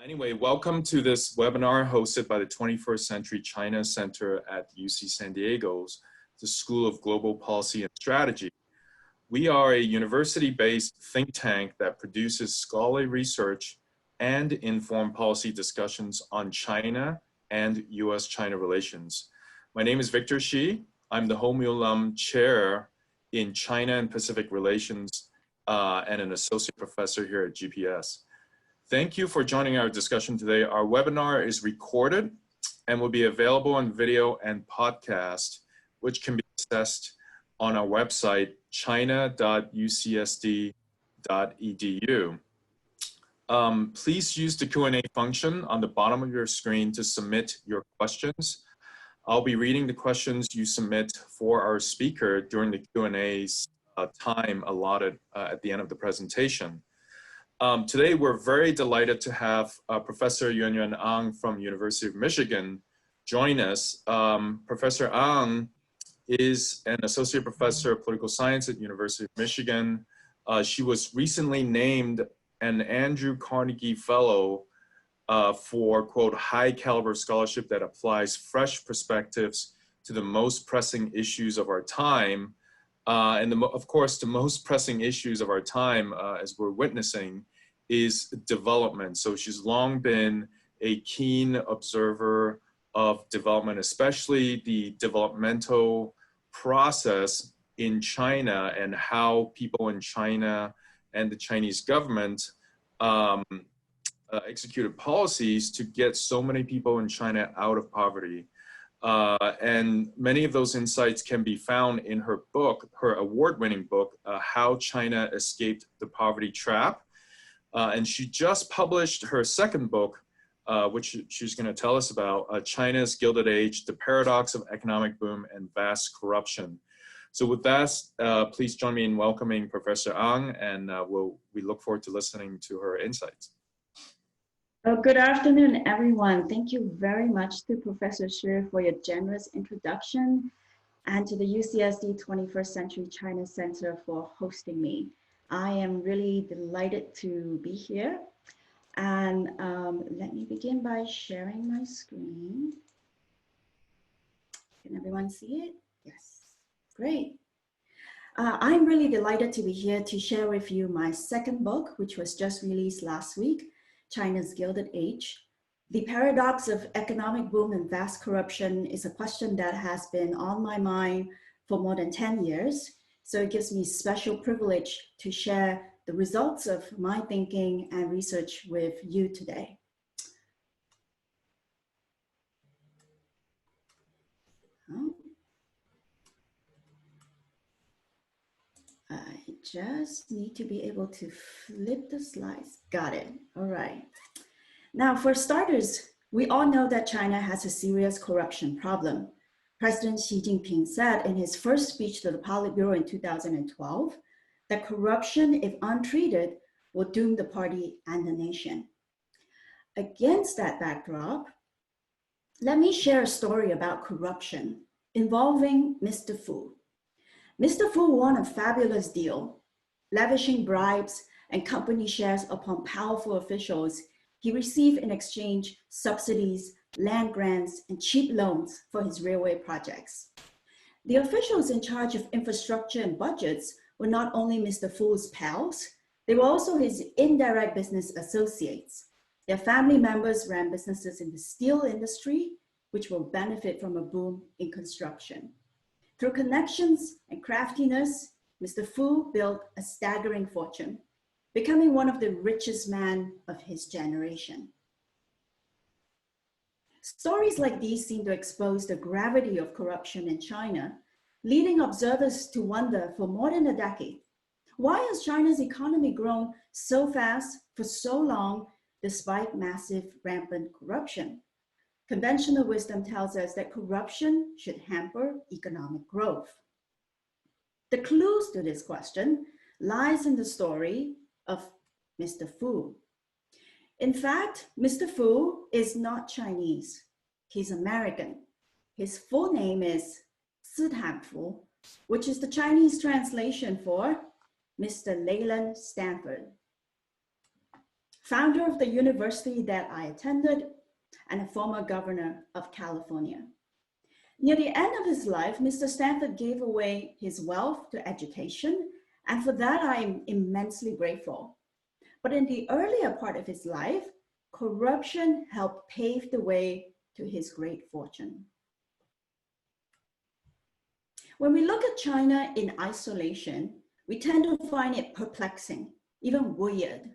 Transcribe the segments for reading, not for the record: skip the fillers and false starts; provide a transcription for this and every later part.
Anyway, welcome to this webinar hosted by the 21st Century China Center at UC San Diego's the School of Global Policy and Strategy. We are a university-based think tank that produces scholarly research and informed policy discussions on China and US-China relations. My name is Victor Shi. I'm the Homeulum Chair in China and Pacific Relations and an associate professor here at GPS. Thank you for joining our discussion today. Our webinar is recorded and will be available on video and podcast, which can be accessed on our website, china.ucsd.edu. Please use the Q&A function on the bottom of your screen to submit your questions. I'll be reading the questions you submit for our speaker during the Q&A time allotted at the end of the presentation. Today, we're very delighted to have Professor Yuanyuan Ang from University of Michigan join us. Professor Ang is an associate professor of political science at University of Michigan. She was recently named an Andrew Carnegie Fellow for, quote, high caliber scholarship that applies fresh perspectives to the most pressing issues of our time. Of course, the most pressing issues of our time, as we're witnessing, is development. So she's long been a keen observer of development, especially the developmental process in China and how people in China and the Chinese government executed policies to get so many people in China out of poverty. And many of those insights can be found in her book, her award-winning book, How China Escaped the Poverty Trap. And she just published her second book, which she's going to tell us about, China's Gilded Age, The Paradox of Economic Boom and Vast Corruption. So with that, please join me in welcoming Professor Ang, and we look forward to listening to her insights. Good afternoon, everyone. Thank you very much to Professor Shi for your generous introduction and to the UCSD 21st Century China Center for hosting me. I am really delighted to be here. And let me begin by sharing my screen. Can everyone see it? Yes, great. I'm really delighted to be here to share with you my second book, which was just released last week, China's Gilded Age. The paradox of economic boom and vast corruption is a question that has been on my mind for more than 10 years. So it gives me special privilege to share the results of my thinking and research with you today. Oh. I just need to be able to flip the slides. Got it. All right. Now, for starters, we all know that China has a serious corruption problem. President Xi Jinping said in his first speech to the Politburo in 2012 that corruption, if untreated, will doom the party and the nation. Against that backdrop, let me share a story about corruption involving Mr. Fu. Mr. Fu won a fabulous deal, lavishing bribes and company shares upon powerful officials. He received in exchange subsidies, land grants, and cheap loans for his railway projects. The officials in charge of infrastructure and budgets were not only Mr. Fu's pals, they were also his indirect business associates. Their family members ran businesses in the steel industry, which will benefit from a boom in construction. Through connections and craftiness, Mr. Fu built a staggering fortune, becoming one of the richest men of his generation. Stories like these seem to expose the gravity of corruption in China, leading observers to wonder for more than a decade, why has China's economy grown so fast for so long despite massive rampant corruption? Conventional wisdom tells us that corruption should hamper economic growth. The clues to this question lies in the story of Mr. Fu. In fact, Mr. Fu is not Chinese. He's American. His full name is Sitan Fu, which is the Chinese translation for Mr. Leland Stanford. founder of the university that I attended, and a former governor of California. Near the end of his life, Mr. Stanford gave away his wealth to education, and for that I am immensely grateful. But in the earlier part of his life, corruption helped pave the way to his great fortune. When we look at China in isolation, we tend to find it perplexing, even weird.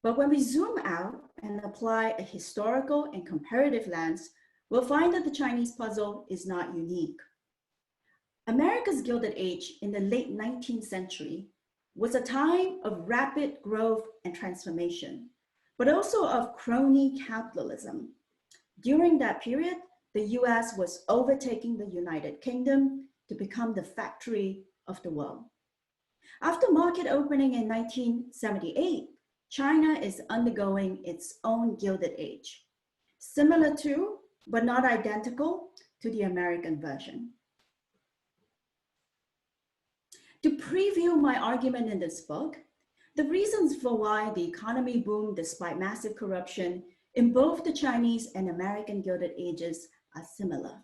But when we zoom out and apply a historical and comparative lens, we'll find that the Chinese puzzle is not unique. America's Gilded Age in the late 19th century was a time of rapid growth and transformation, but also of crony capitalism. During that period, the US was overtaking the United Kingdom to become the factory of the world. After market opening in 1978, China is undergoing its own Gilded Age, similar to, but not identical to the American version. To preview my argument in this book, the reasons for why the economy boomed despite massive corruption in both the Chinese and American Gilded Ages are similar.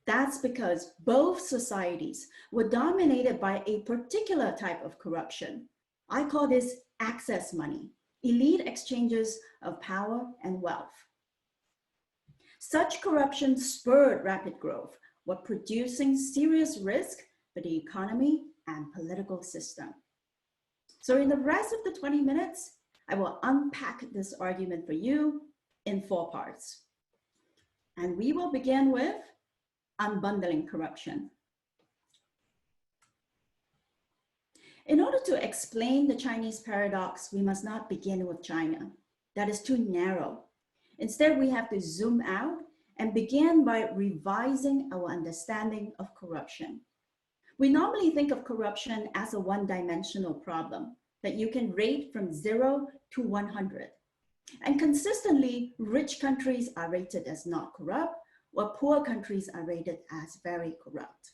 That's because both societies were dominated by a particular type of corruption. I call this access money, elite exchanges of power and wealth. Such corruption spurred rapid growth while producing serious risk for the economy and political system. So in the rest of the 20 minutes, I will unpack this argument for you in 4 parts. And we will begin with unbundling corruption. In order to explain the Chinese paradox, we must not begin with China. That is too narrow. Instead, we have to zoom out and begin by revising our understanding of corruption. We normally think of corruption as a one-dimensional problem that you can rate from 0 to 100. And consistently, rich countries are rated as not corrupt, while poor countries are rated as very corrupt.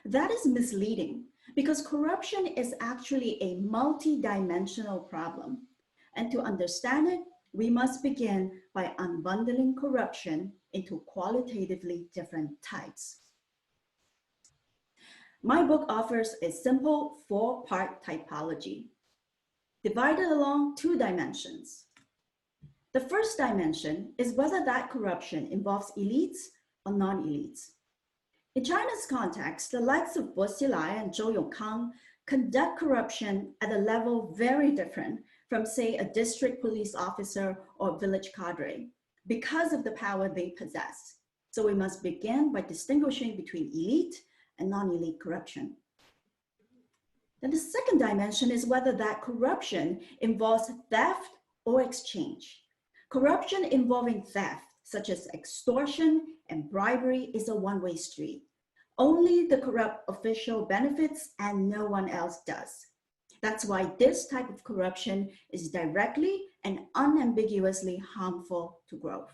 That is misleading because corruption is actually a multi-dimensional problem. And to understand it, we must begin by unbundling corruption into qualitatively different types. My book offers a simple 4-part typology, divided along 2 dimensions. The first dimension is whether that corruption involves elites or non-elites. In China's context, the likes of Bo Xilai and Zhou Yongkang conduct corruption at a level very different from, say, a district police officer or village cadre because of the power they possess. So we must begin by distinguishing between elite and non-elite corruption. Then the second dimension is whether that corruption involves theft or exchange. Corruption involving theft, such as extortion and bribery, is a one-way street. Only the corrupt official benefits and no one else does. That's why this type of corruption is directly and unambiguously harmful to growth.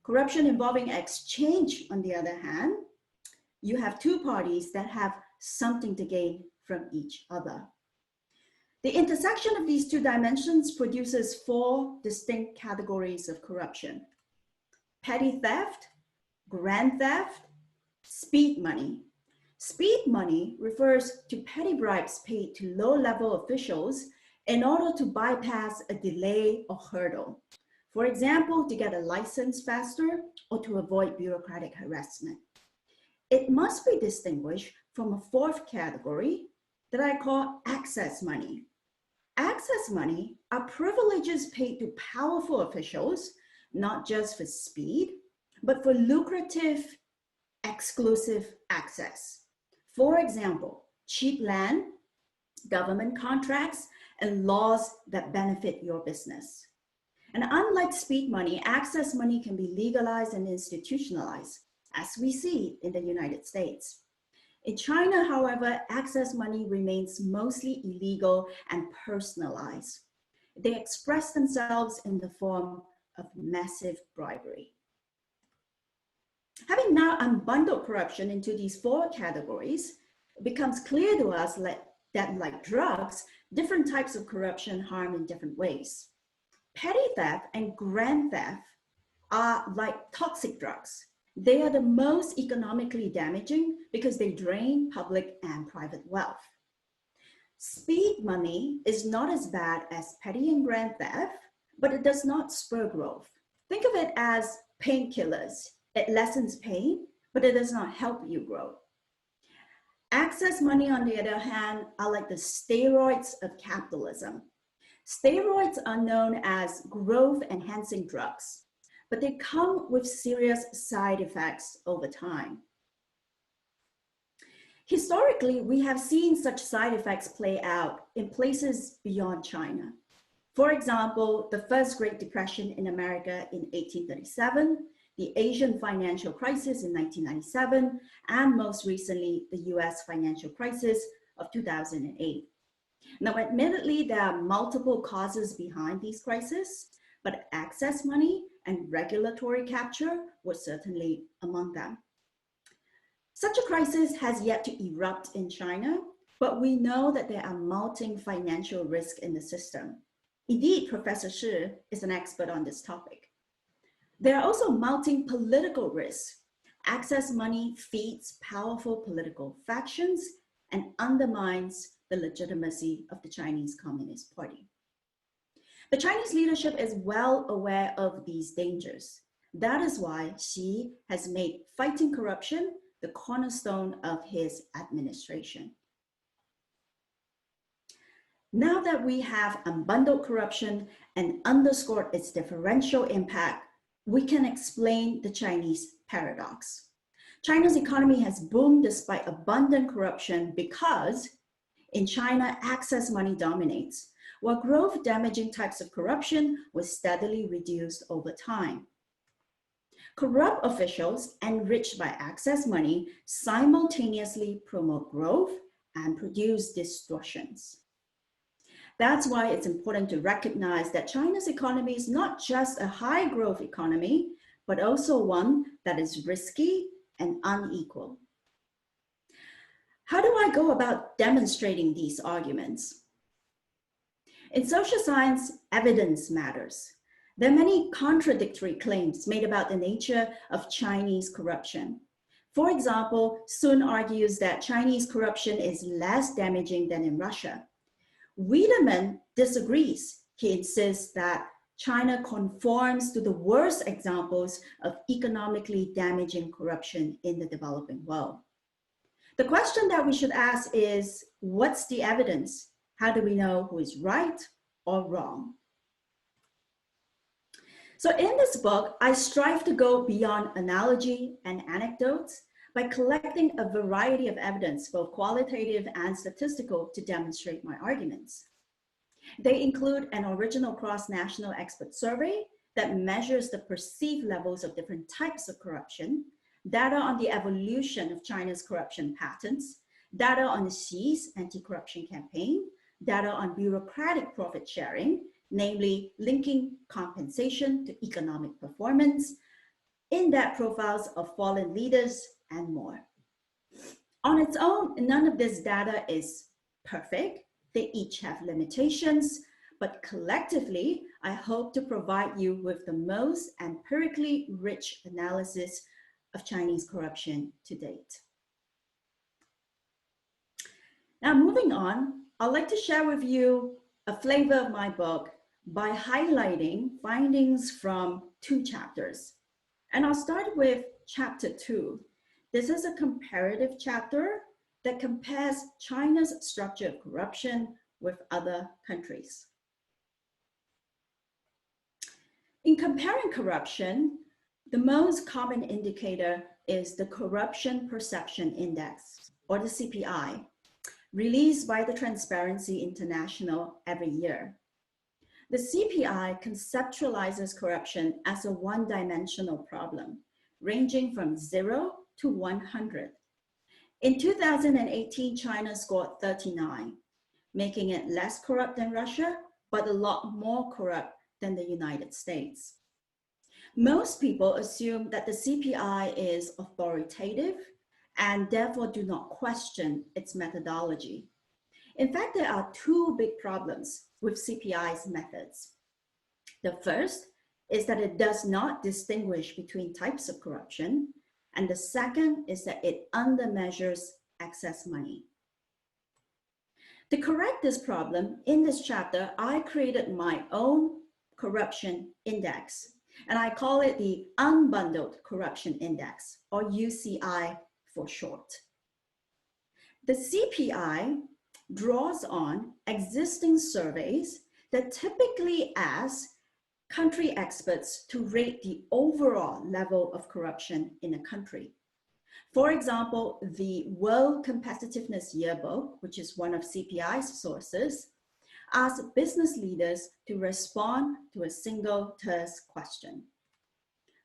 Corruption involving exchange, on the other hand, you have 2 parties that have something to gain from each other. The intersection of these 2 dimensions produces 4 distinct categories of corruption: petty theft, grand theft, speed money. Speed money refers to petty bribes paid to low-level officials in order to bypass a delay or hurdle. For example, to get a license faster or to avoid bureaucratic harassment. It must be distinguished from a 4th category that I call access money. Access money are privileges paid to powerful officials, not just for speed, but for lucrative, exclusive access. For example, cheap land, government contracts, and laws that benefit your business. And unlike speed money, access money can be legalized and institutionalized, as we see in the United States. In China, however, access money remains mostly illegal and personalized. They express themselves in the form of massive bribery. Having now unbundled corruption into these 4 categories, it becomes clear to us that, like drugs, different types of corruption harm in different ways. Petty theft and grand theft are like toxic drugs. They are the most economically damaging because they drain public and private wealth. Speed money is not as bad as petty and grand theft, but it does not spur growth. Think of it as painkillers. It lessens pain, but it does not help you grow. Access money, on the other hand, are like the steroids of capitalism. Steroids are known as growth-enhancing drugs, but they come with serious side effects over time. Historically, we have seen such side effects play out in places beyond China. For example, the first Great Depression in America in 1837, the Asian financial crisis in 1997, and most recently, the US financial crisis of 2008. Now, admittedly, there are multiple causes behind these crises, but access money and regulatory capture were certainly among them. Such a crisis has yet to erupt in China, but we know that there are mounting financial risks in the system. Indeed, Professor Shi is an expert on this topic. There are also mounting political risks. Access money feeds powerful political factions and undermines the legitimacy of the Chinese Communist Party. The Chinese leadership is well aware of these dangers. That is why Xi has made fighting corruption the cornerstone of his administration. Now that we have unbundled corruption and underscored its differential impact, we can explain the Chinese paradox. China's economy has boomed despite abundant corruption because in China, access money dominates, while growth-damaging types of corruption was steadily reduced over time. Corrupt officials enriched by access money simultaneously promote growth and produce distortions. That's why it's important to recognize that China's economy is not just a high growth economy, but also one that is risky and unequal. How do I go about demonstrating these arguments? In social science, evidence matters. There are many contradictory claims made about the nature of Chinese corruption. For example, Sun argues that Chinese corruption is less damaging than in Russia. Wiedemann disagrees. He insists that China conforms to the worst examples of economically damaging corruption in the developing world. The question that we should ask is, what's the evidence? How do we know who is right or wrong? So in this book, I strive to go beyond analogy and anecdotes by collecting a variety of evidence, both qualitative and statistical, to demonstrate my arguments. They include an original cross-national expert survey that measures the perceived levels of different types of corruption, data on the evolution of China's corruption patterns, data on Xi's anti-corruption campaign, data on bureaucratic profit sharing, namely linking compensation to economic performance, in-depth profiles of fallen leaders, and more. On its own, none of this data is perfect. They each have limitations, but collectively, I hope to provide you with the most empirically rich analysis of Chinese corruption to date. Now, moving on, I'd like to share with you a flavor of my book by highlighting findings from 2 chapters. And I'll start with chapter 2. This is a comparative chapter that compares China's structure of corruption with other countries. In comparing corruption, the most common indicator is the Corruption Perception Index, or the CPI, released by the Transparency International every year. The CPI conceptualizes corruption as a one-dimensional problem, ranging from 0 to 100. In 2018, China scored 39, making it less corrupt than Russia, but a lot more corrupt than the United States. Most people assume that the CPI is authoritative and therefore do not question its methodology. In fact, there are two big problems with CPI's methods. The first is that it does not distinguish between types of corruption, and the second is that it undermeasures excess money. To correct this problem, in this chapter, I created my own corruption index, and I call it the Unbundled Corruption Index, or UCI for short. The CPI draws on existing surveys that typically ask country experts to rate the overall level of corruption in a country. For example, the World Competitiveness Yearbook, which is one of CPI's sources, asks business leaders to respond to a single terse question.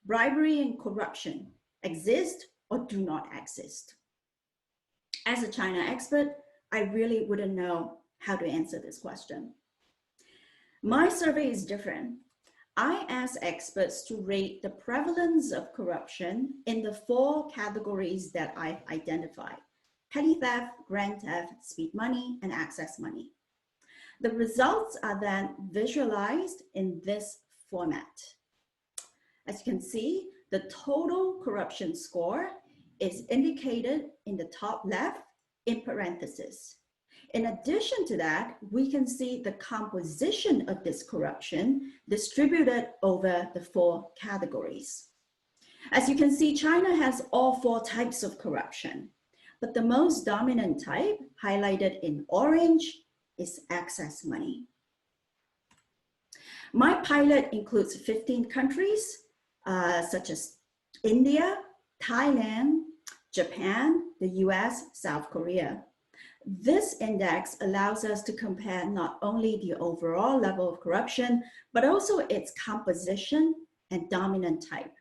Bribery and corruption exist or do not exist? As a China expert, I really wouldn't know how to answer this question. My survey is different. I asked experts to rate the prevalence of corruption in the 4 categories that I've identified: petty theft, grand theft, speed money, and access money. The results are then visualized in this format. As you can see, the total corruption score is indicated in the top left in parentheses. In addition to that, we can see the composition of this corruption distributed over the 4 categories. As you can see, China has all 4 types of corruption, but the most dominant type, highlighted in orange, is excess money. My pilot includes 15 countries, such as India, Thailand, Japan, the US, South Korea. This index allows us to compare not only the overall level of corruption, but also its composition and dominant type.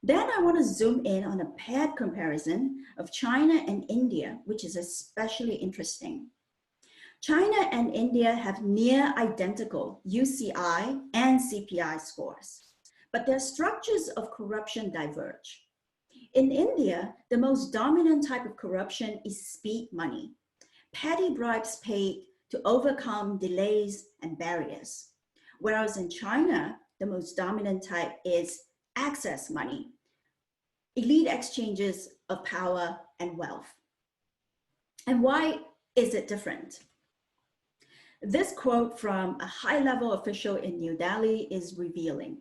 Then I want to zoom in on a paired comparison of China and India, which is especially interesting. China and India have near identical UCI and CPI scores, but their structures of corruption diverge. In India, the most dominant type of corruption is speed money, petty bribes paid to overcome delays and barriers. Whereas in China, the most dominant type is access money, elite exchanges of power and wealth. And why is it different? This quote from a high-level official in New Delhi is revealing.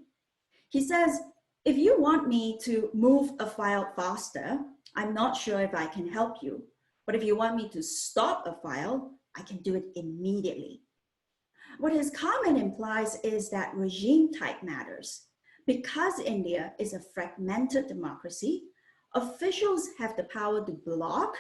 He says, "If you want me to move a file faster, I'm not sure if I can help you. But if you want me to stop a file, I can do it immediately." What his comment implies is that regime type matters. Because India is a fragmented democracy, officials have the power to block,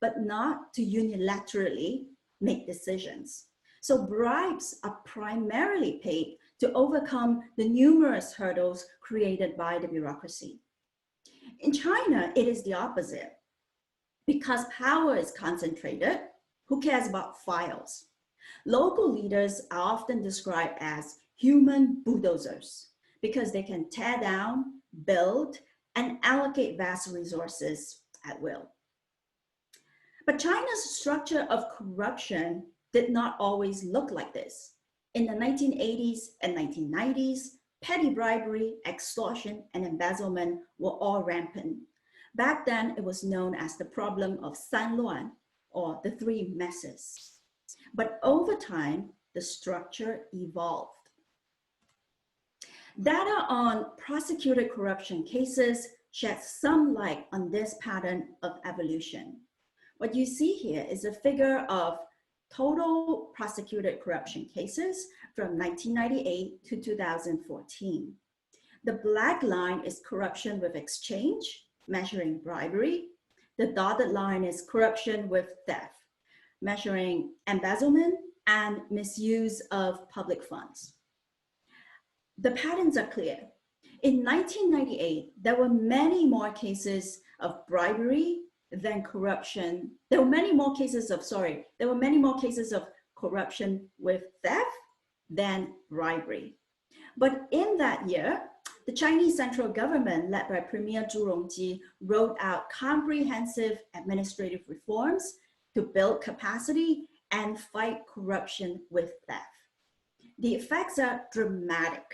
but not to unilaterally make decisions. So bribes are primarily paid to overcome the numerous hurdles created by the bureaucracy. In China, it is the opposite. Because power is concentrated, who cares about files? Local leaders are often described as human bulldozers because they can tear down, build, and allocate vast resources at will. But China's structure of corruption did not always look like this. In the 1980s and 1990s, petty bribery, extortion, and embezzlement were all rampant. Back then, it was known as the problem of Sanluan, or the 3 messes. But over time, the structure evolved. Data on prosecuted corruption cases sheds some light on this pattern of evolution. What you see here is a figure of total prosecuted corruption cases from 1998 to 2014. The black line is corruption with exchange, measuring bribery. The dotted line is corruption with theft, measuring embezzlement and misuse of public funds. The patterns are clear. In 1998, there were many more cases of bribery than corruption. There were many more cases of corruption with theft than bribery. But in that year, the Chinese central government, led by Premier Zhu Rongji, wrote out comprehensive administrative reforms to build capacity and fight corruption with theft. The effects are dramatic.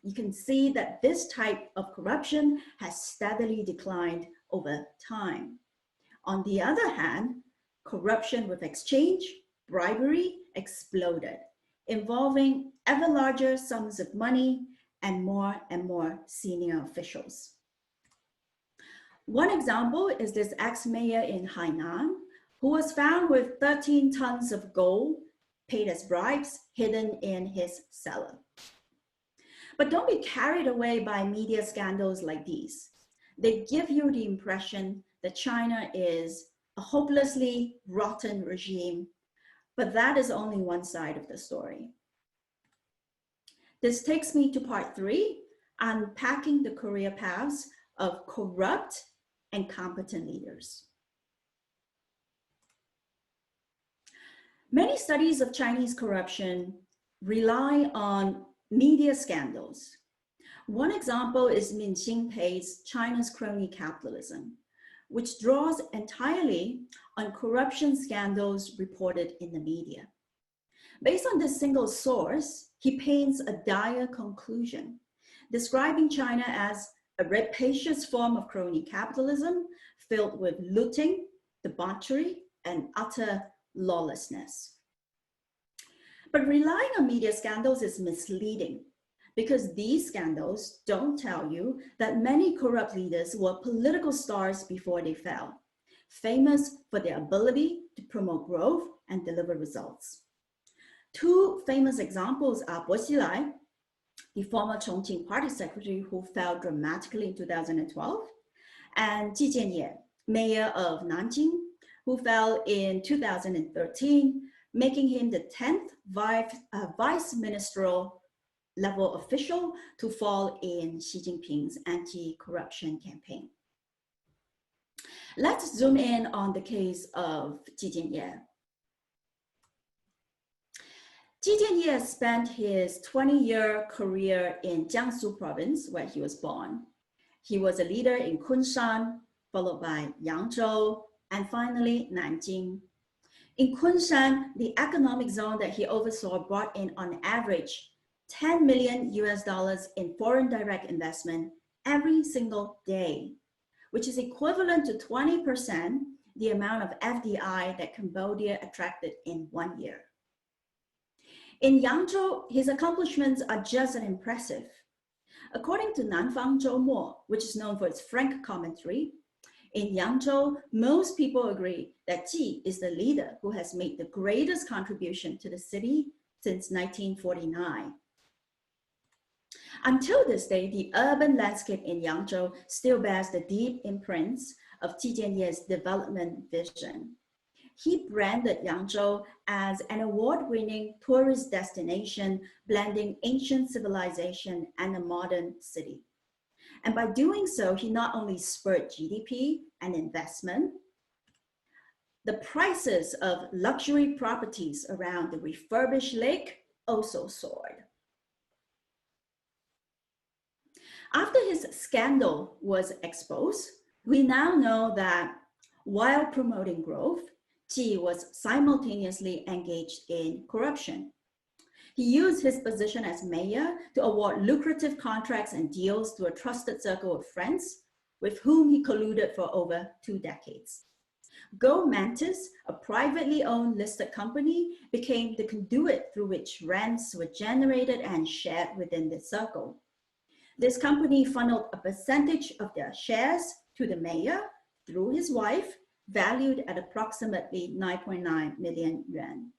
You can see that this type of corruption has steadily declined over time. On the other hand, corruption with exchange, bribery exploded, involving ever larger sums of money and more senior officials. One example is this ex-mayor in Hainan, who was found with 13 tons of gold paid as bribes hidden in his cellar. But don't be carried away by media scandals like these. They give you the impression that China is a hopelessly rotten regime, but that is only one side of the story. This takes me to part 3, unpacking the career paths of corrupt and competent leaders. Many studies of Chinese corruption rely on media scandals. One example is Min Xingpei's China's Crony Capitalism, which draws entirely on corruption scandals reported in the media. Based on this single source, he paints a dire conclusion, describing China as a rapacious form of crony capitalism filled with looting, debauchery, and utter lawlessness. But relying on media scandals is misleading because these scandals don't tell you that many corrupt leaders were political stars before they fell, famous for their ability to promote growth and deliver results. Two famous examples are Bo Xilai, the former Chongqing party secretary who fell dramatically in 2012, and Ji Jianye, mayor of Nanjing, who fell in 2013, making him the 10th vice ministerial level official to fall in Xi Jinping's anti-corruption campaign. Let's zoom in on the case of Ji Jianye. Ji Jianye spent his 20-year career in Jiangsu province, where he was born. He was a leader in Kunshan, followed by Yangzhou, and finally Nanjing. In Kunshan, the economic zone that he oversaw brought in on average $10 million in foreign direct investment every single day, which is equivalent to 20% the amount of FDI that Cambodia attracted in 1 year. In Yangzhou, his accomplishments are just as impressive. According to Nanfang Zhoumo, which is known for its frank commentary, in Yangzhou, most people agree that Ji is the leader who has made the greatest contribution to the city since 1949. Until this day, the urban landscape in Yangzhou still bears the deep imprints of Ji Jianye's development vision. He branded Yangzhou as an award-winning tourist destination, blending ancient civilization and a modern city. And by doing so, he not only spurred GDP and investment, the prices of luxury properties around the refurbished lake also soared. After his scandal was exposed, we now know that while promoting growth, Ji was simultaneously engaged in corruption. He used his position as mayor to award lucrative contracts and deals to a trusted circle of friends with whom he colluded for over 2 decades. Go Mantis, a privately owned listed company, became the conduit through which rents were generated and shared within the circle. This company funneled a percentage of their shares to the mayor through his wife, valued at approximately 9.9 million yuan.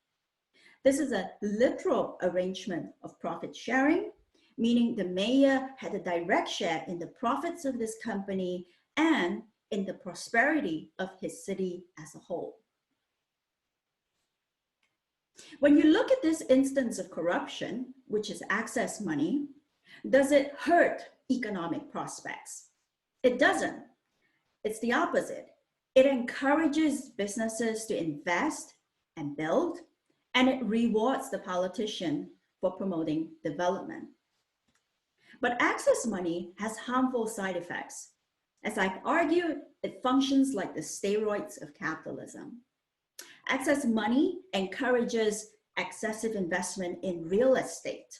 This is a literal arrangement of profit sharing, meaning the mayor had a direct share in the profits of this company and in the prosperity of his city as a whole. When you look at this instance of corruption, which is access money, does it hurt economic prospects? It doesn't. It's the opposite. It encourages businesses to invest and build, and it rewards the politician for promoting development. But access money has harmful side effects. As I've argued, it functions like the steroids of capitalism. Excess money encourages excessive investment in real estate,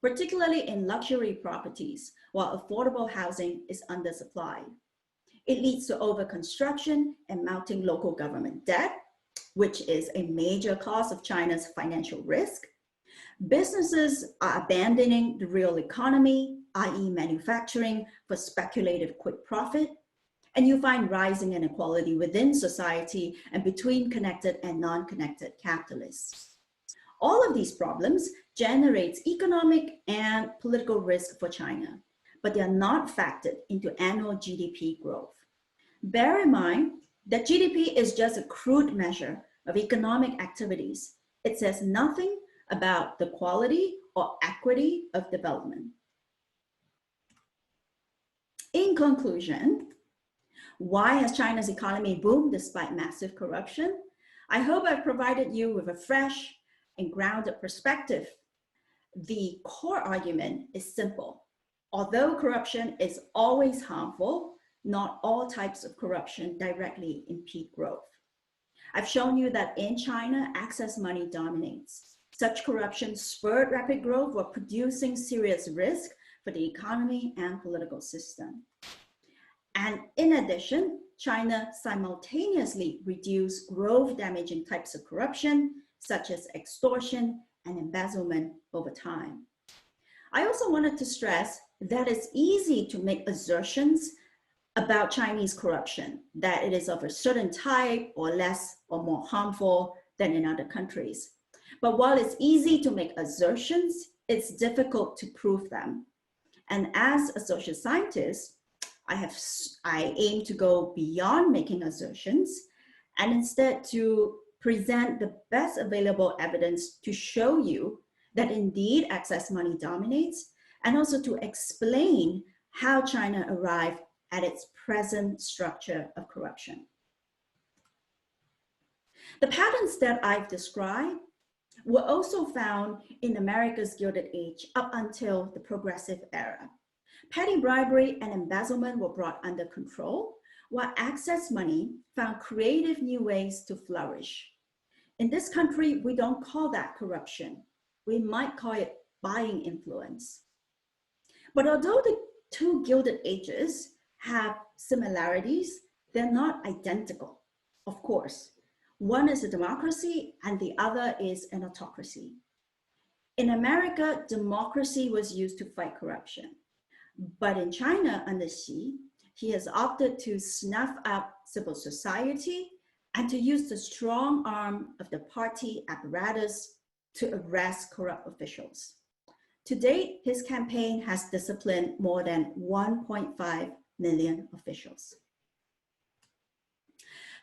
particularly in luxury properties, while affordable housing is undersupplied. It leads to overconstruction and mounting local government debt, which is a major cause of China's financial risk. Businesses are abandoning the real economy, i.e. manufacturing, for speculative quick profit. And you find rising inequality within society and between connected and non-connected capitalists. All of these problems generates economic and political risk for China, but they are not factored into annual GDP growth. Bear in mind that GDP is just a crude measure of economic activities. It says nothing about the quality or equity of development. In conclusion, why has China's economy boomed despite massive corruption? I hope I've provided you with a fresh and grounded perspective. The core argument is simple. Although corruption is always harmful, not all types of corruption directly impede growth. I've shown you that in China, excess money dominates. Such corruption spurred rapid growth while producing serious risk for the economy and political system. And in addition, China simultaneously reduced growth-damaging types of corruption, such as extortion and embezzlement over time. I also wanted to stress that it's easy to make assertions about Chinese corruption, that it is of a certain type or less or more harmful than in other countries. But while it's easy to make assertions, it's difficult to prove them. And as a social scientist, I aim to go beyond making assertions and instead to present the best available evidence to show you that indeed excess money dominates, and also to explain how China arrived at its present structure of corruption. The patterns that I've described were also found in America's Gilded Age up until the Progressive Era. Petty bribery and embezzlement were brought under control, while excess money found creative new ways to flourish. In this country, we don't call that corruption. We might call it buying influence. But although the two Gilded Ages have similarities, they're not identical, of course. One is a democracy and the other is an autocracy. In America, democracy was used to fight corruption. But in China, under Xi, he has opted to snuff out civil society and to use the strong arm of the party apparatus to arrest corrupt officials. To date, his campaign has disciplined more than 1.5 million officials.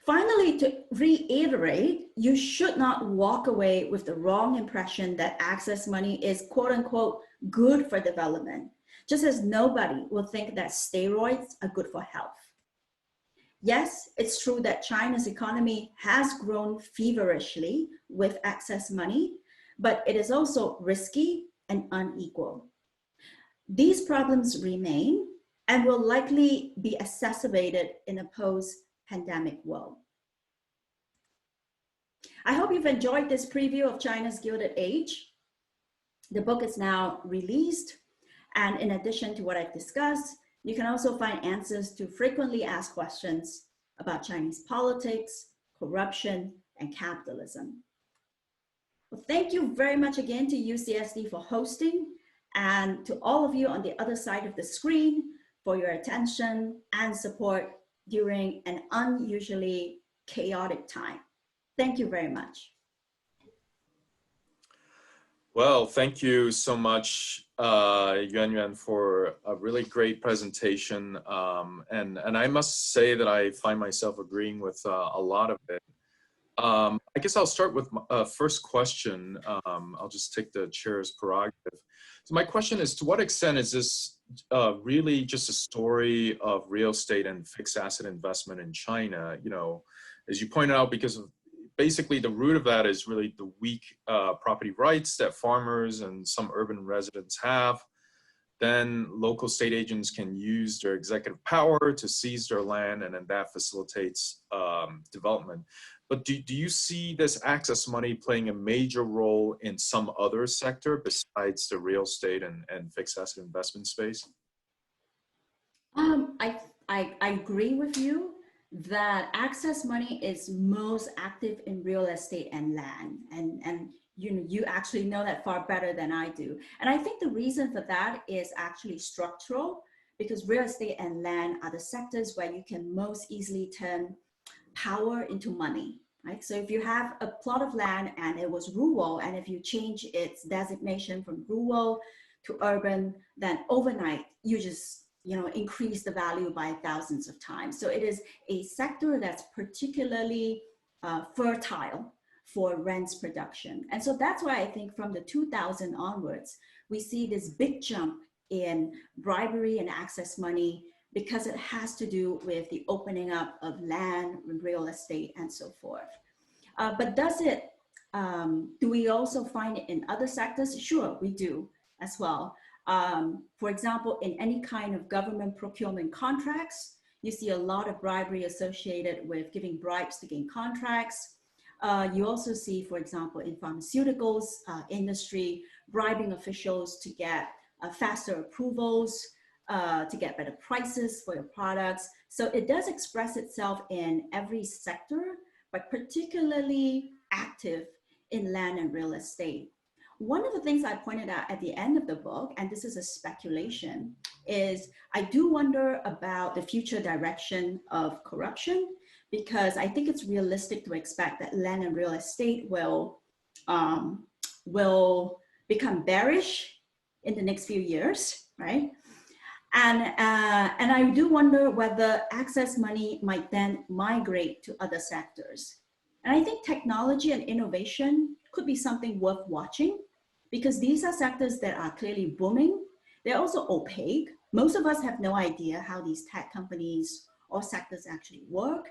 Finally, to reiterate, you should not walk away with the wrong impression that excess money is quote unquote good for development, just as nobody will think that steroids are good for health. Yes, it's true that China's economy has grown feverishly with excess money, but it is also risky and unequal. These problems remain and will likely be exacerbated in a post-pandemic world. I hope you've enjoyed this preview of China's Gilded Age. The book is now released, and in addition to what I've discussed, you can also find answers to frequently asked questions about Chinese politics, corruption, and capitalism. Well, thank you very much again to UCSD for hosting, and to all of you on the other side of the screen for your attention and support during an unusually chaotic time. Thank you very much. Well, thank you so much, Yuan Yuan, for a really great presentation. And I must say that I find myself agreeing with a lot of it. I guess I'll start with my first question. I'll just take the chair's prerogative. So my question is, to what extent is this really just a story of real estate and fixed asset investment in China? You know, as you pointed out, because of basically the root of that is really the weak property rights that farmers and some urban residents have. Then local state agents can use their executive power to seize their land, and then that facilitates development. But do you see this access money playing a major role in some other sector besides the real estate and fixed asset investment space? I agree with you that access money is most active in real estate and land. And you actually know that far better than I do. And I think the reason for that is actually structural, because real estate and land are the sectors where you can most easily turn power into money, right? So if you have a plot of land and it was rural, and if you change its designation from rural to urban, then overnight you just increase the value by thousands of times. So it is a sector that's particularly fertile for rents production. And so that's why I think from the 2000 onwards, we see this big jump in bribery and access money, because it has to do with the opening up of land, real estate, and so forth. But do we also find it in other sectors? Sure, we do as well. For example, in any kind of government procurement contracts, you see a lot of bribery associated with giving bribes to gain contracts. You also see, for example, in pharmaceuticals industry, bribing officials to get faster approvals, to get better prices for your products. So it does express itself in every sector, but particularly active in land and real estate. One of the things I pointed out at the end of the book, and this is a speculation, is I do wonder about the future direction of corruption, because I think it's realistic to expect that land and real estate will become bearish in the next few years, right? And I do wonder whether access money might then migrate to other sectors. And I think technology and innovation could be something worth watching, because these are sectors that are clearly booming. They're also opaque. Most of us have no idea how these tech companies or sectors actually work.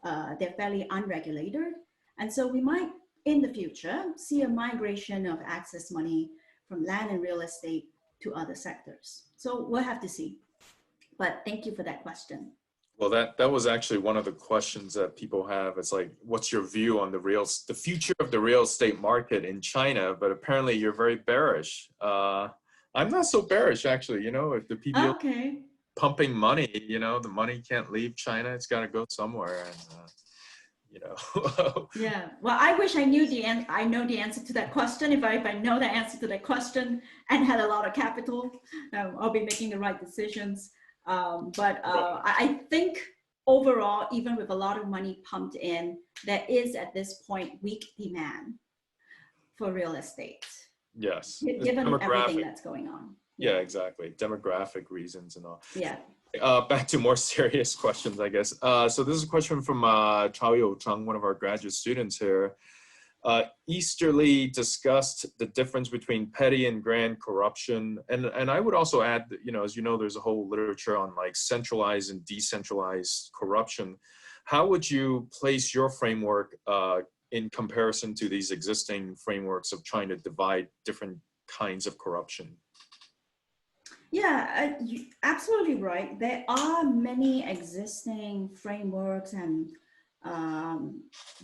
They're fairly unregulated. And so we might, in the future, see a migration of access money from land and real estate to other sectors. So we'll have to see. But thank you for that question. Well, that was actually one of the questions that people have. It's like, what's your view on the future of the real estate market in China? But apparently you're very bearish. I'm not so bearish, actually. If the people pumping money, the money can't leave China. It's got to go somewhere. And, Yeah. Well, I wish I knew I know the answer to that question. If I know the answer to that question and had a lot of capital, I'll be making the right decisions. I think overall, even with a lot of money pumped in, there is at this point weak demand for real estate. Yes. Given everything that's going on. Yeah, exactly. Demographic reasons and all. Yeah. Back to more serious questions, I guess. So this is a question from Chao Yo Cheng, one of our graduate students here. Easterly discussed the difference between petty and grand corruption. And I would also add that, as you know, there's a whole literature on like centralized and decentralized corruption. How would you place your framework in comparison to these existing frameworks of trying to divide different kinds of corruption? Yeah, you're absolutely right. There are many existing frameworks and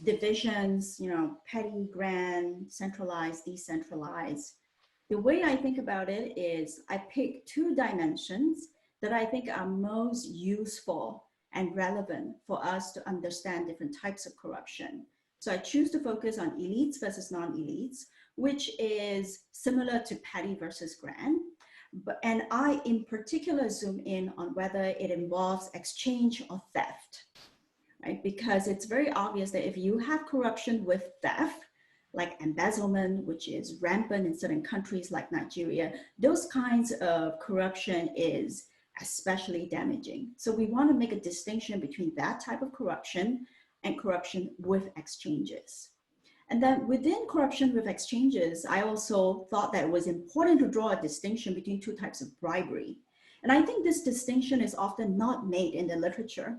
divisions, petty, grand, centralized, decentralized. The way I think about it is I pick two dimensions that I think are most useful and relevant for us to understand different types of corruption. So I choose to focus on elites versus non-elites, which is similar to petty versus grand. And I, in particular, zoom in on whether it involves exchange or theft, right? Because it's very obvious that if you have corruption with theft, like embezzlement, which is rampant in certain countries like Nigeria, those kinds of corruption is especially damaging. So we want to make a distinction between that type of corruption and corruption with exchanges. And then within corruption with exchanges, I also thought that it was important to draw a distinction between two types of bribery. And I think this distinction is often not made in the literature,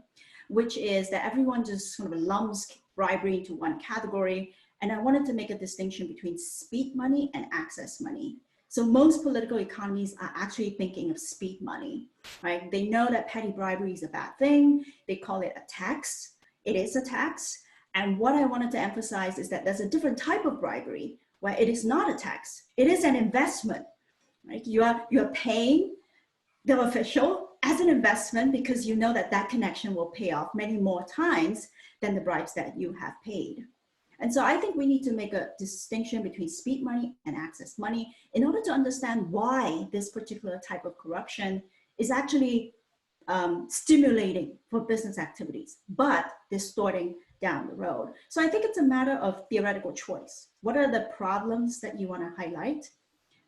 which is that everyone just sort of lumps bribery into one category. And I wanted to make a distinction between speed money and access money. So most political economies are actually thinking of speed money, right? They know that petty bribery is a bad thing. They call it a tax. It is a tax. And what I wanted to emphasize is that there's a different type of bribery where it is not a tax, it is an investment, right? You are paying the official as an investment because you know that that connection will pay off many more times than the bribes that you have paid. And so I think we need to make a distinction between speed money and access money in order to understand why this particular type of corruption is actually stimulating for business activities, but distorting down the road. So I think it's a matter of theoretical choice. What are the problems that you want to highlight?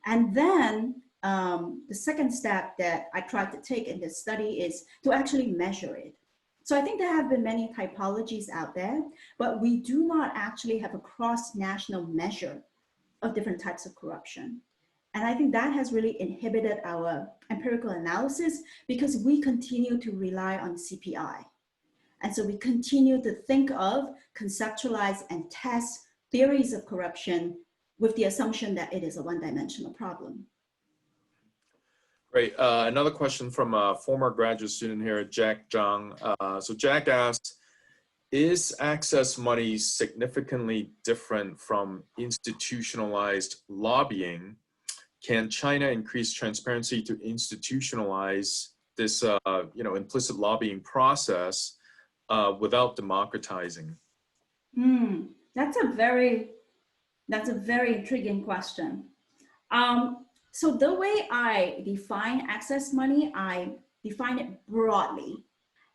And then the second step that I tried to take in this study is to actually measure it. So I think there have been many typologies out there, but we do not actually have a cross-national measure of different types of corruption. And I think that has really inhibited our empirical analysis because we continue to rely on CPI. And so we continue to think of, conceptualize, and test theories of corruption with the assumption that it is a one-dimensional problem. Great. Another question from a former graduate student here, Jack Zhang. So Jack asked, is access money significantly different from institutionalized lobbying? Can China increase transparency to institutionalize this implicit lobbying process without democratizing? That's a very intriguing question. So the way I define access money, I define it broadly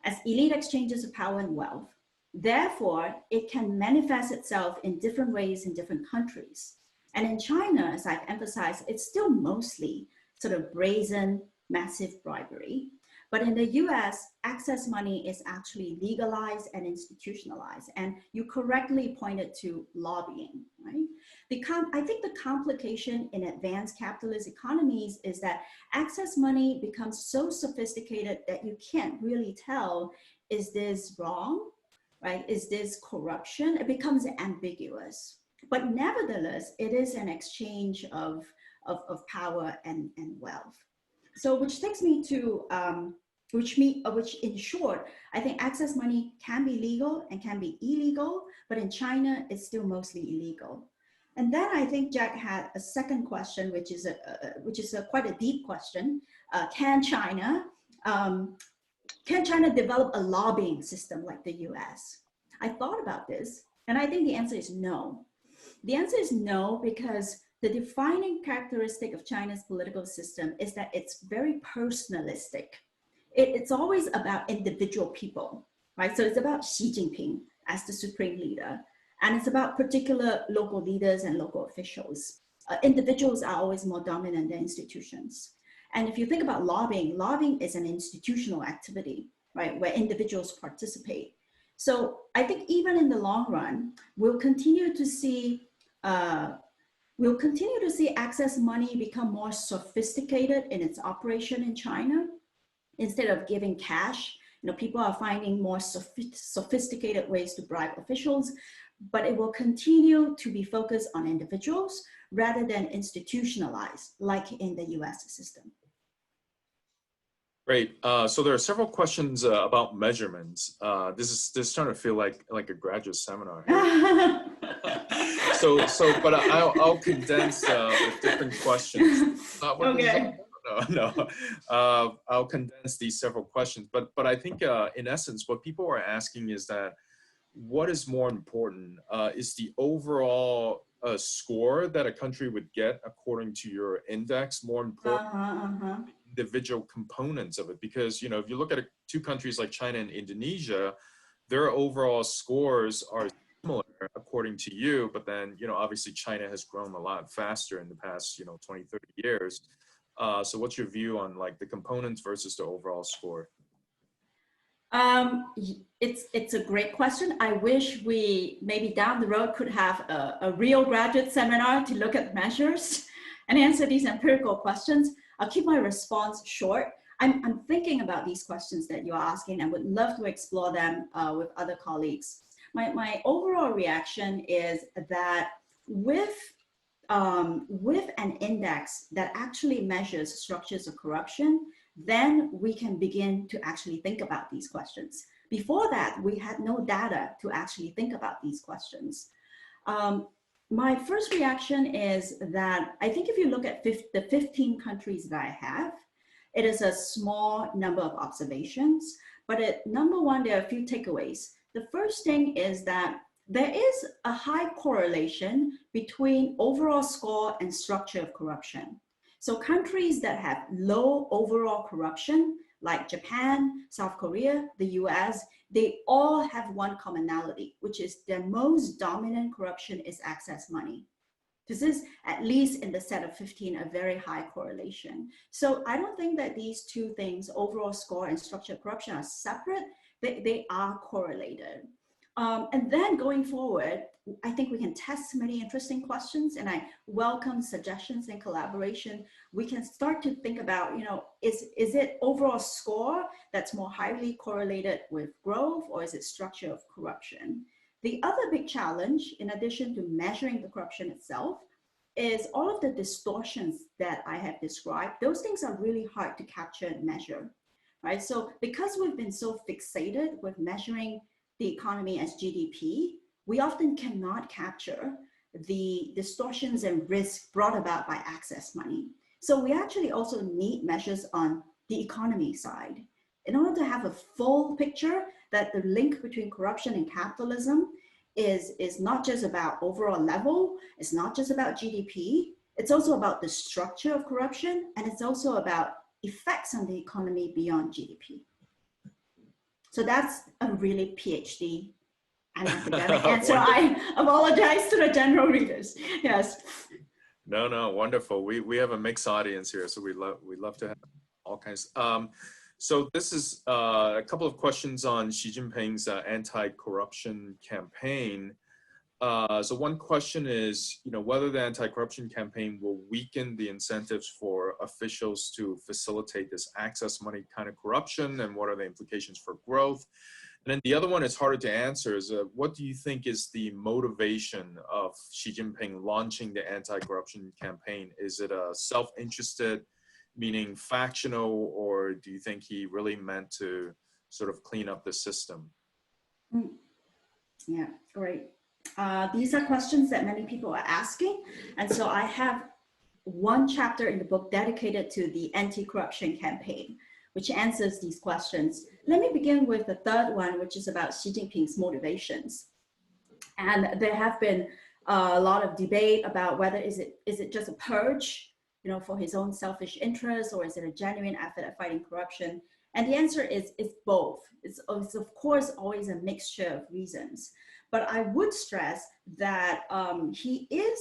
as elite exchanges of power and wealth. Therefore, it can manifest itself in different ways in different countries. And in China, as I've emphasized, it's still mostly sort of brazen, massive bribery. But in the US, access money is actually legalized and institutionalized. And you correctly pointed to lobbying, right? I think the complication in advanced capitalist economies is that access money becomes so sophisticated that you can't really tell, is this wrong, right? Is this corruption? It becomes ambiguous. But nevertheless, it is an exchange of power and wealth. So which takes me to, which in short, I think access money can be legal and can be illegal, but in China, it's still mostly illegal. And then I think Jack had a second question, which is quite a deep question. Can China develop a lobbying system like the US? I thought about this, and I think the answer is no. The answer is no, because the defining characteristic of China's political system is that it's very personalistic. It's always about individual people, right? So it's about Xi Jinping as the supreme leader, and it's about particular local leaders and local officials. Individuals are always more dominant than institutions. And if you think about lobbying, lobbying is an institutional activity, right, where individuals participate. So I think even in the long run, we'll continue to see access money become more sophisticated in its operation in China. Instead of giving cash, people are finding more sophisticated ways to bribe officials, but it will continue to be focused on individuals rather than institutionalized, like in the US system. Great. So there are several questions about measurements. This is starting to feel like a graduate seminar here. But I'll condense with different questions. Okay. No. I'll condense these several questions. But I think in essence, what people are asking is that what is more important? Is the overall score that a country would get according to your index more important? Individual components of it, because if you look at two countries like China and Indonesia, their overall scores are similar according to you, but then obviously China has grown a lot faster in the past 20, 30 years. So what's your view on like the components versus the overall score? It's a great question. I wish we maybe down the road could have a real graduate seminar to look at measures and answer these empirical questions. I'll keep my response short. I'm thinking about these questions that you're asking and would love to explore them with other colleagues. My overall reaction is that with an index that actually measures structures of corruption, then we can begin to actually think about these questions. Before that, we had no data to actually think about these questions. My first reaction is that I think if you look at the 15 countries that I have, it is a small number of observations, but number one, there are a few takeaways. The first thing is that there is a high correlation between overall score and structure of corruption. So countries that have low overall corruption, like Japan, South Korea, the US, they all have one commonality, which is their most dominant corruption is access money. This is, at least in the set of 15, a very high correlation. So I don't think that these two things, overall score and structure of corruption, are separate. They are correlated. And then going forward, I think we can test many interesting questions, and I welcome suggestions and collaboration. We can start to think about, is it overall score that's more highly correlated with growth, or is it structure of corruption? The other big challenge, in addition to measuring the corruption itself, is all of the distortions that I have described. Those things are really hard to capture and measure, right? So because we've been so fixated with measuring the economy as GDP, we often cannot capture the distortions and risks brought about by access money. So we actually also need measures on the economy side in order to have a full picture that the link between corruption and capitalism is not just about overall level, it's not just about GDP, it's also about the structure of corruption, and it's also about effects on the economy beyond GDP. So that's a really PhD and academic answer. I apologize to the general readers. Yes. No, wonderful. We have a mixed audience here, so we love to have all kinds. So this is a couple of questions on Xi Jinping's anti-corruption campaign. So one question is, whether the anti-corruption campaign will weaken the incentives for officials to facilitate this access money kind of corruption, and what are the implications for growth? And then the other one is harder to answer is, what do you think is the motivation of Xi Jinping launching the anti-corruption campaign? Is it a self-interested, meaning factional, or do you think he really meant to sort of clean up the system? Yeah, great. These are questions that many people are asking. And so I have one chapter in the book dedicated to the anti-corruption campaign, which answers these questions. Let me begin with the third one, which is about Xi Jinping's motivations. And there have been a lot of debate about whether is it just a purge, for his own selfish interests, or is it a genuine effort at fighting corruption? And the answer is it's both. It's of course always a mixture of reasons. But I would stress that he is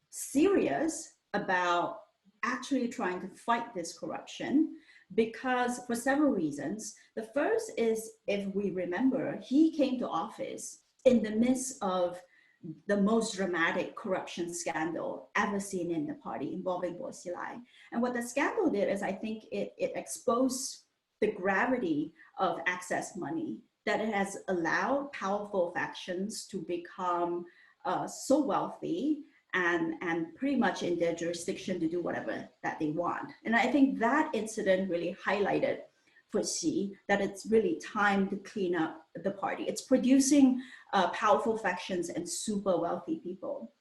serious about actually trying to fight this corruption, because for several reasons. The first is, if we remember, he came to office in the midst of the most dramatic corruption scandal ever seen in the party, involving Bo Xilai. And what the scandal did is, I think it exposed the gravity of access money, that it has allowed powerful factions to become so wealthy and pretty much in their jurisdiction to do whatever that they want. And I think that incident really highlighted for Xi that it's really time to clean up the party. It's producing powerful factions and super wealthy people.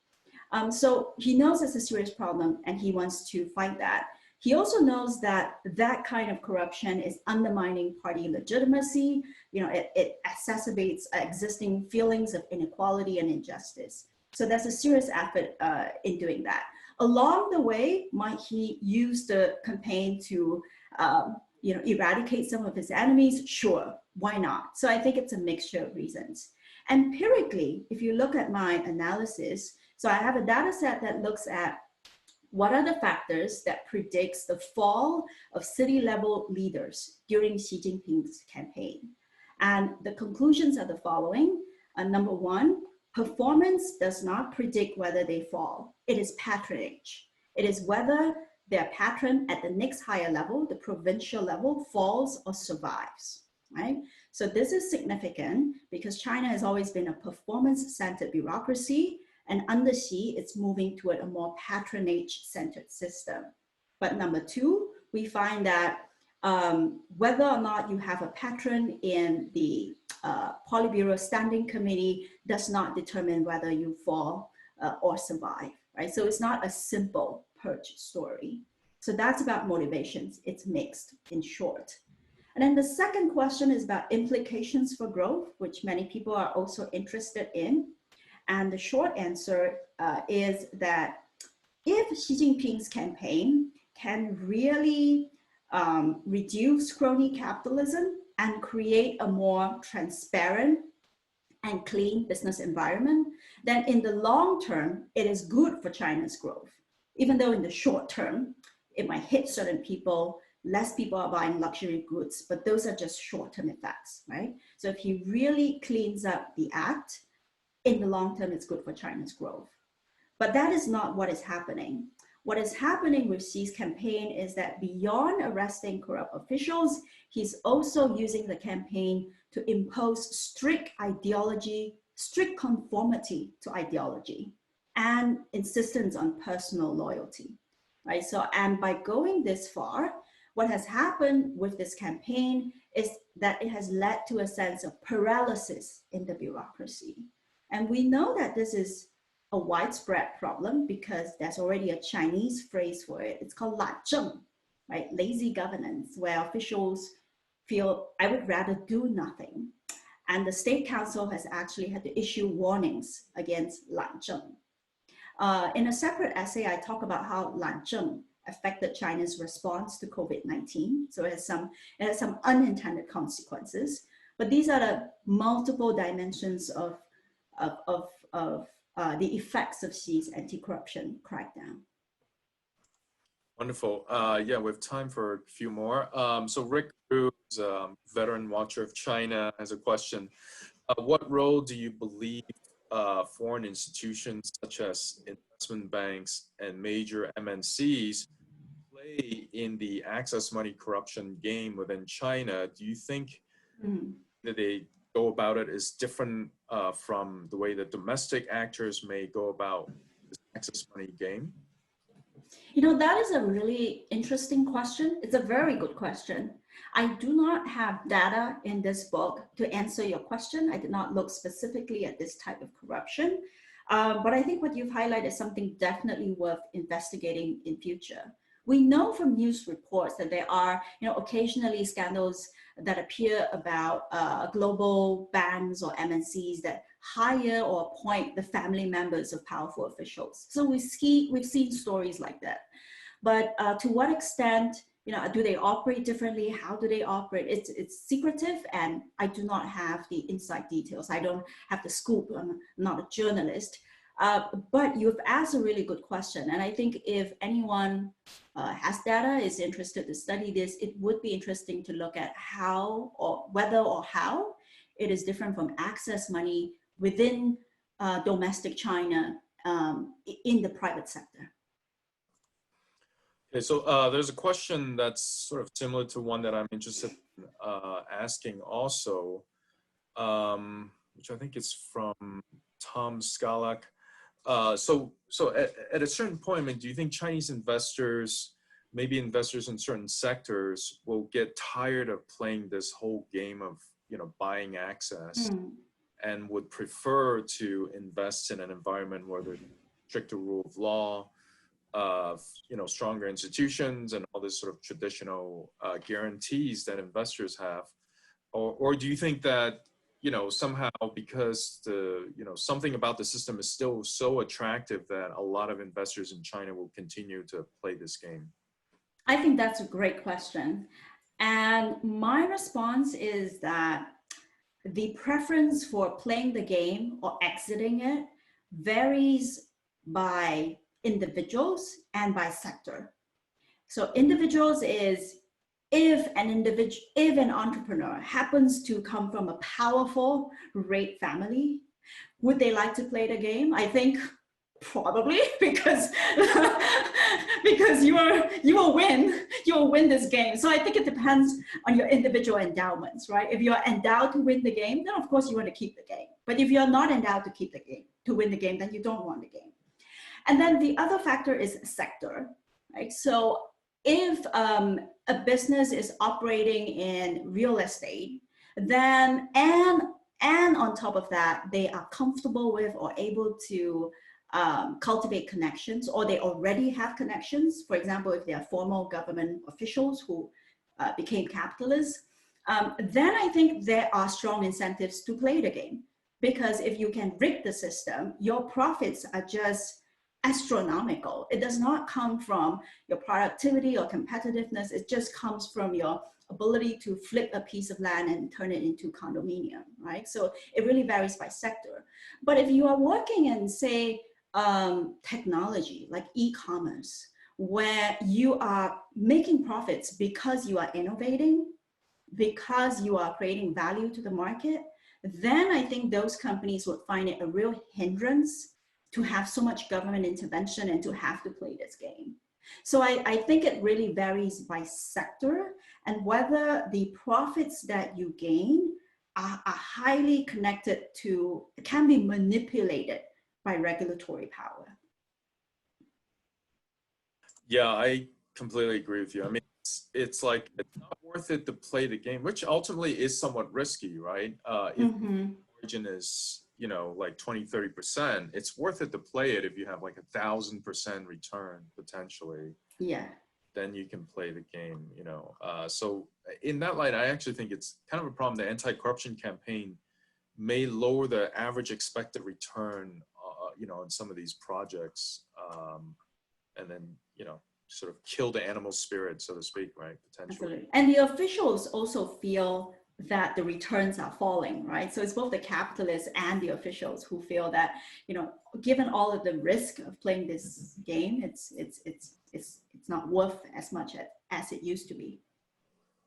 So he knows it's a serious problem and he wants to fight that. He also knows that that kind of corruption is undermining party legitimacy. It exacerbates existing feelings of inequality and injustice. So there's a serious effort in doing that. Along the way, might he use the campaign to eradicate some of his enemies? Sure, why not? So I think it's a mixture of reasons. Empirically, if you look at my analysis, so I have a data set that looks at what are the factors that predicts the fall of city-level leaders during Xi Jinping's campaign. And the conclusions are the following. Number one, performance does not predict whether they fall. It is patronage. It is whether their patron at the next higher level, the provincial level, falls or survives, right? So this is significant because China has always been a performance-centered bureaucracy, and under Xi, it's moving toward a more patronage-centered system. But number two, we find that whether or not you have a patron in the Politburo Standing Committee does not determine whether you fall or survive, right? So it's not a simple purge story. So that's about motivations. It's mixed, in short. And then the second question is about implications for growth, which many people are also interested in. And the short answer is that if Xi Jinping's campaign can really reduce crony capitalism and create a more transparent and clean business environment, then in the long term, it is good for China's growth. Even though in the short term, it might hit certain people, less people are buying luxury goods, but those are just short-term effects, right? So if he really cleans up the act, in the long term, it's good for China's growth. But that is not what is happening. What is happening with Xi's campaign is that beyond arresting corrupt officials, he's also using the campaign to impose strict ideology, strict conformity to ideology, and insistence on personal loyalty, right? So, and by going this far, what has happened with this campaign is that it has led to a sense of paralysis in the bureaucracy. And we know that this is a widespread problem because there's already a Chinese phrase for it. It's called 懒政, right? Lazy governance, where officials feel, I would rather do nothing. And the State Council has actually had to issue warnings against 懒政. In a separate essay, I talk about how 懒政 affected China's response to COVID-19. So it has some unintended consequences. But these are the multiple dimensions of the effects of Xi's anti-corruption crackdown. Wonderful. Yeah, we have time for a few more. So Rick Cruz, veteran watcher of China, has a question. What role do you believe foreign institutions such as investment banks and major MNCs play in the access money corruption game within China? Do you think that they go about it is different from the way that domestic actors may go about this access money game? You know, that is a really interesting question. It's a very good question. I do not have data in this book to answer your question. I did not look specifically at this type of corruption. But I think what you've highlighted is something definitely worth investigating in future. We know from news reports that there are, occasionally scandals that appear about global banks or MNCs that hire or appoint the family members of powerful officials. So we've seen stories like that. But to what extent, do they operate differently? How do they operate? It's secretive, and I do not have the inside details. I don't have the scoop. I'm not a journalist. But you've asked a really good question. And I think if anyone has data, is interested to study this, it would be interesting to look at how or whether or how it is different from access money within domestic China in the private sector. Okay, so there's a question that's sort of similar to one that I'm interested in asking also, which I think is from Tom Skalak. So at a certain point, I mean, do you think Chinese investors, maybe investors in certain sectors, will get tired of playing this whole game of buying access and would prefer to invest in an environment where there's stricter rule of law, stronger institutions, and all this sort of traditional guarantees that investors have, or do you think that somehow because something about the system is still so attractive that a lot of investors in China will continue to play this game? I think that's a great question. And my response is that the preference for playing the game or exiting it varies by individuals and by sector. So individuals is if an entrepreneur happens to come from a powerful, great family, would they like to play the game? I think probably, because you will win this game. So I think it depends on your individual endowments, right? If you're endowed to win the game, then of course you want to keep the game. But if you're not endowed to win the game, then you don't want the game. And then the other factor is sector, right? So if a business is operating in real estate, then and on top of that, they are comfortable with or able to cultivate connections, or they already have connections. For example, if they are former government officials who became capitalists, then I think there are strong incentives to play the game. Because if you can rig the system, your profits are just astronomical. It does not come from your productivity or competitiveness. It just comes from your ability to flip a piece of land and turn it into condominium, right? So it really varies by sector. But if you are working in, say, technology like e-commerce, where you are making profits because you are innovating, because you are creating value to the market, then I think those companies would find it a real hindrance to have so much government intervention and to have to play this game. So I think it really varies by sector, and whether the profits that you gain are highly connected to, can be manipulated by regulatory power. Yeah, I completely agree with you. I mean, it's like, it's not worth it to play the game, which ultimately is somewhat risky, right? If margin is, you know, like 20-30%, it's worth it to play it if you have like 1,000% return potentially. Yeah. Then you can play the game, you know. So in that light, I actually think it's kind of a problem. The anti-corruption campaign may lower the average expected return, you know, in some of these projects, and then, you know, sort of kill the animal spirit, so to speak, right? Potentially. Absolutely. And the officials also feel that the returns are falling, right? So it's both the capitalists and the officials who feel that, you know, given all of the risk of playing this game, it's not worth as much as it used to be.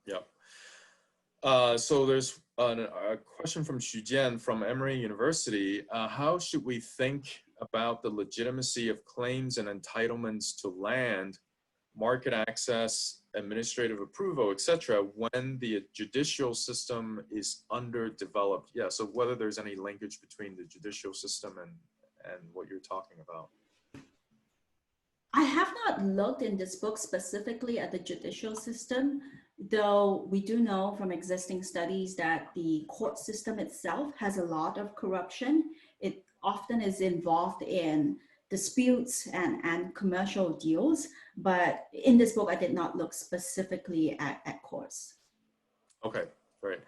Yeah. So there's a question from Xu Jian from Emory University. How should we think about the legitimacy of claims and entitlements to land, market access, administrative approval, etc., when the judicial system is underdeveloped? Yeah, so whether there's any linkage between the judicial system and what you're talking about. I have not looked in this book specifically at the judicial system, though we do know from existing studies that the court system itself has a lot of corruption. It often is involved in disputes and commercial deals, but in this book, I did not look specifically at courts. Okay, great.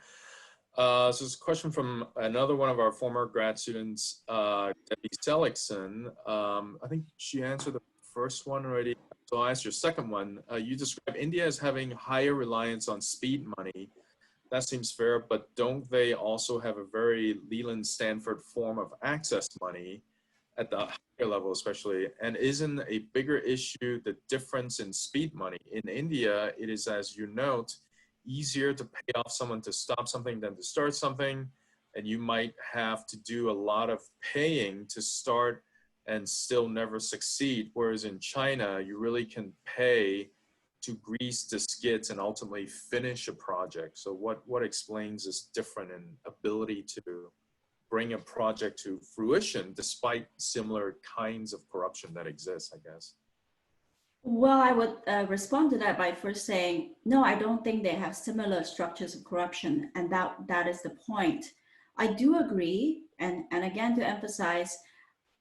So this question from another one of our former grad students, Debbie Seligson. I think she answered the first one already. So I'll ask your second one. You describe India as having higher reliance on speed money. That seems fair, but don't they also have a very Leland-Stanford form of access money at the higher level especially? And isn't a bigger issue the difference in speed money? In India, it is, as you note, easier to pay off someone to stop something than to start something. And you might have to do a lot of paying to start and still never succeed. Whereas in China, you really can pay to grease the skids and ultimately finish a project. So what explains this different in ability to bring a project to fruition despite similar kinds of corruption that exists, I guess? Well, I would respond to that by first saying, no, I don't think they have similar structures of corruption. And that is the point. I do agree. And again, to emphasize,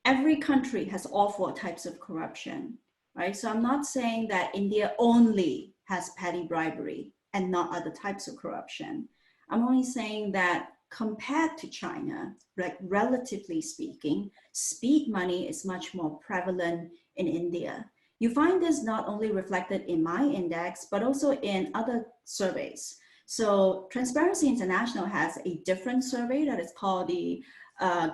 every country has all four types of corruption, right? So I'm not saying that India only has petty bribery and not other types of corruption. I'm only saying that compared to China, like relatively speaking, speed money is much more prevalent in India. You find this not only reflected in my index, but also in other surveys. So Transparency International has a different survey that is called the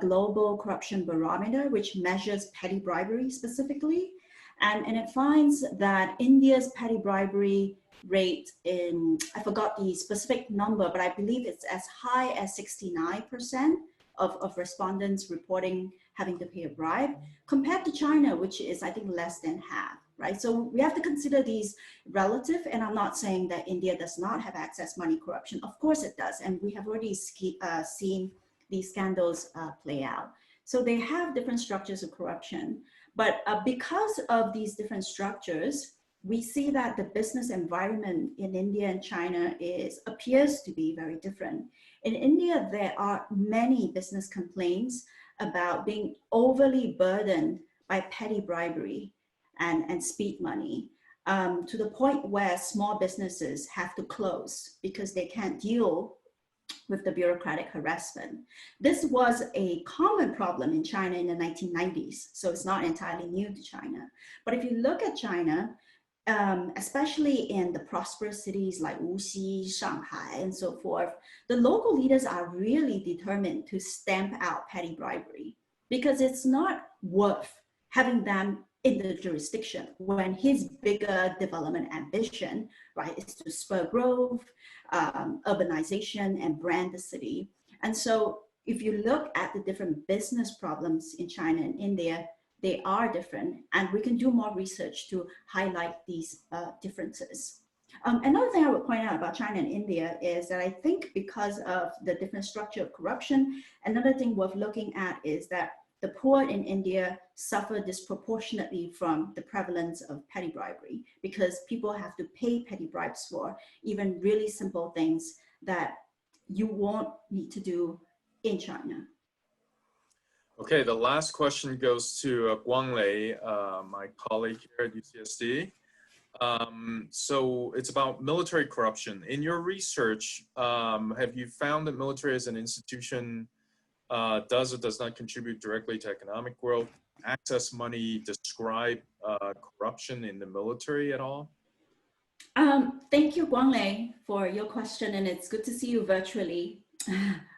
Global Corruption Barometer, which measures petty bribery specifically. And it finds that India's petty bribery rate in, I forgot the specific number, but I believe it's as high as 69% of respondents reporting having to pay a bribe, compared to China, which is, I think, less than half, right? So we have to consider these relative, and I'm not saying that India does not have access money corruption. Of course it does, and we have already seen these scandals play out. So they have different structures of corruption, but because of these different structures, we see that the business environment in India and China appears to be very different. In India, there are many business complaints about being overly burdened by petty bribery and speed money, to the point where small businesses have to close because they can't deal with the bureaucratic harassment. This was a common problem in China in the 1990s, so it's not entirely new to China. But if you look at China, especially in the prosperous cities like Wuxi, Shanghai, and so forth, the local leaders are really determined to stamp out petty bribery because it's not worth having them in the jurisdiction when his bigger development ambition, right, is to spur growth, urbanization, and brand the city. And so if you look at the different business problems in China and India, they are different, and we can do more research to highlight these differences. Another thing I would point out about China and India is that I think because of the different structure of corruption, another thing worth looking at is that the poor in India suffer disproportionately from the prevalence of petty bribery because people have to pay petty bribes for even really simple things that you won't need to do in China. Okay, the last question goes to Guang Lei, my colleague here at UCSD. So it's about military corruption. In your research, have you found that military as an institution does or does not contribute directly to economic growth? Access money, describe corruption in the military at all? Thank you, Guang Lei, for your question, and it's good to see you virtually.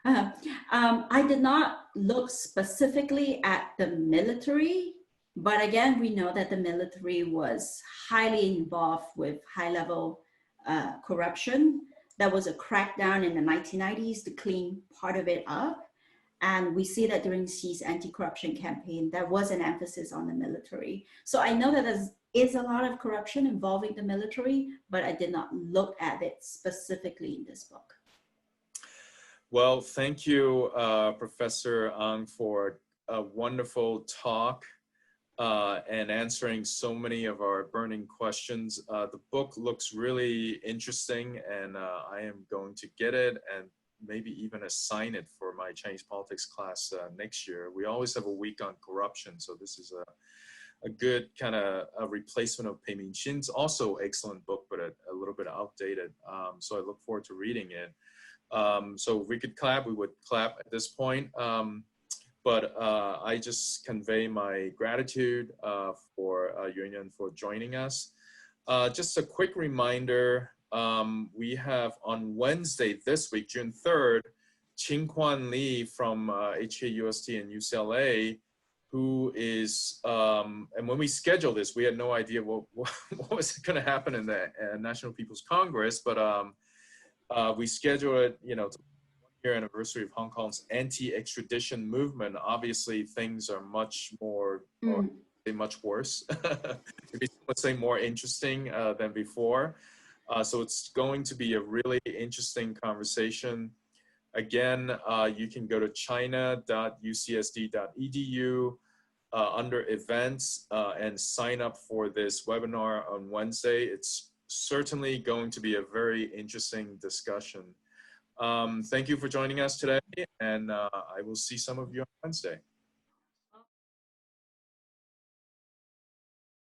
I did not look specifically at the military, but again, we know that the military was highly involved with high-level corruption. There was a crackdown in the 1990s to clean part of it up. And we see that during Xi's anti-corruption campaign, there was an emphasis on the military. So I know that there is a lot of corruption involving the military, but I did not look at it specifically in this book. Well, thank you, Professor Ang, for a wonderful talk and answering so many of our burning questions. The book looks really interesting, and I am going to get it and maybe even assign it for my Chinese politics class next year. We always have a week on corruption, so this is a good kind of a replacement of Pei Mingqin's also excellent book, but a little bit outdated. So I look forward to reading it. So if we could clap, we would clap at this point. But I just convey my gratitude for Yuan for joining us. Just a quick reminder, we have on Wednesday this week, June 3rd, Qingquan Li from HKUST and UCLA, who is, and when we scheduled this, we had no idea what was going to happen in the National People's Congress, but we scheduled it, you know, to the 1-year anniversary of Hong Kong's anti-extradition movement. Obviously, things are much more, or much worse, maybe let's say more interesting than before. So it's going to be a really interesting conversation. Again, you can go to china.ucsd.edu under events and sign up for this webinar on Wednesday. It's certainly going to be a very interesting discussion. Thank you for joining us today, and I will see some of you on Wednesday.